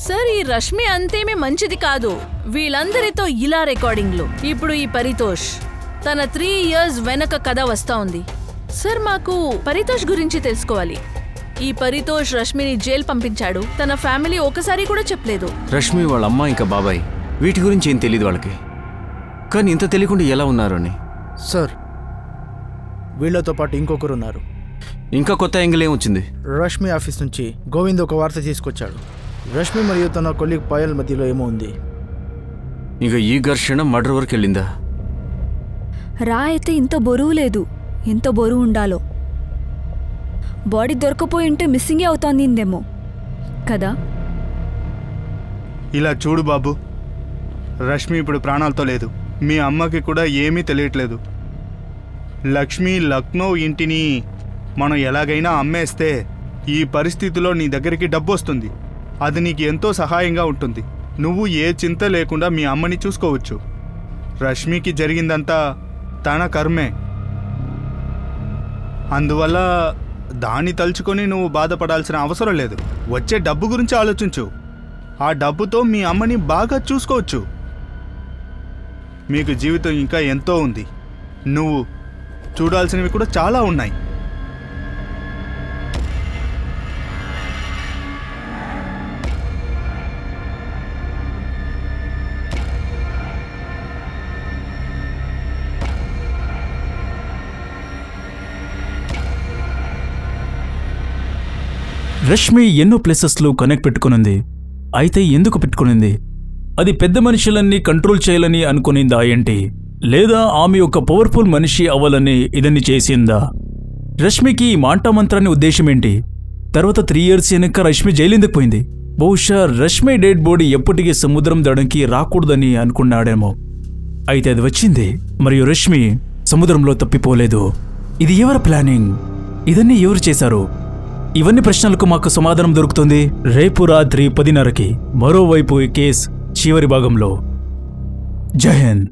సార్ ఈ రష్మి అంతేమీ మంచిది కాదు. వీళ్ళందరితో ఇలా రికార్డింగ్లు. ఇప్పుడు ఈ పరితోష్ తన 3 years వెనక కథ వస్తా ఉంది. సార్ మాకు పరితోష్ గురించి తెలుసుకోవాలి. ఈ పరితోష్ రష్మిని జైలు పంపించాడు. తన ఫ్యామిలీ ఒకసారి కూడా చెప్పలేదు. రష్మి వాళ్ళ అమ్మ ఇంకా బాబాయ్ వీటి గురించి ఏం తెలియదు వాళ్ళకి. కానీ ఇంత తెలియకుండా ఎలా ఉన్నారు అని. సార్, వీళ్లతో పాటు ఇంకొకరు ఉన్నారు. ఇంకా కొత్త యాంగిల్ ఏమొచ్చింది? రష్మి ఆఫీస్ నుంచి గోవింద్ ఒక వార్త తీసుకొచ్చాడు. రష్మి మరియు తన కొలీగ్ పాయల్ మధ్యలో ఏమో ఉంది. ఇంకా ఈ ఘర్షణ మర్డర్ వరకు వెళ్ళిందా? రా అయితే ఇంత బరువు లేదు. ఎంత బరువు ఉండాలో. బాడీ దొరకపోయి ఉంటే మిస్సింగే అవుతోందేమో కదా. ఇలా చూడు బాబు, రష్మి ఇప్పుడు ప్రాణాలతో లేదు. మీ అమ్మకి కూడా ఏమీ తెలియట్లేదు. లక్ష్మి లక్నో ఇంటిని మనం ఎలాగైనా అమ్మేస్తే ఈ పరిస్థితిలో నీ దగ్గరికి డబ్బు వస్తుంది. అది నీకు ఎంతో సహాయంగా ఉంటుంది. నువ్వు ఏ చింత లేకుండా మీ అమ్మని చూసుకోవచ్చు. రష్మికి జరిగిందంతా తన కర్మే. అందువల్ల దాన్ని తలుచుకొని నువ్వు బాధపడాల్సిన అవసరం లేదు. వచ్చే డబ్బు గురించి ఆలోచించు. ఆ డబ్బుతో మీ అమ్మని బాగా చూసుకోవచ్చు. మీకు జీవితం ఇంకా ఎంతో ఉంది. నువ్వు చూడాల్సినవి కూడా చాలా ఉన్నాయి. రష్మి ఎన్నో ప్లేసెస్లో కనెక్ట్ పెట్టుకునింది. అయితే ఎందుకు పెట్టుకునింది? అది పెద్ద మనుషులన్నీ కంట్రోల్ చేయాలని అనుకునిందా ఏంటి? లేదా ఆమె ఒక పవర్ఫుల్ మనిషి అవ్వాలని ఇదన్ని చేసిందా? రష్మికి ఈ మాంటామంత్రాన్ని ఉద్దేశం ఏంటి? తర్వాత 3 years వెనక రష్మి జైలుందుకు పోయింది. బహుశా రష్మి డెడ్ బాడీ ఎప్పటికీ సముద్రం దడంకి రాకూడదని అనుకున్నాడేమో. అయితే అది వచ్చింది, మరియు రష్మి సముద్రంలో తప్పిపోలేదు. ఇది ఎవరి ప్లానింగ్? ఇదన్నీ ఎవరు చేశారు? ఇవన్నీ ప్రశ్నలకు మాకు సమాధానం దొరుకుతుంది రేపు రాత్రి 10:30కి. మరోవైపు ఈ కేస్ చివరి భాగంలో. జై హింద్.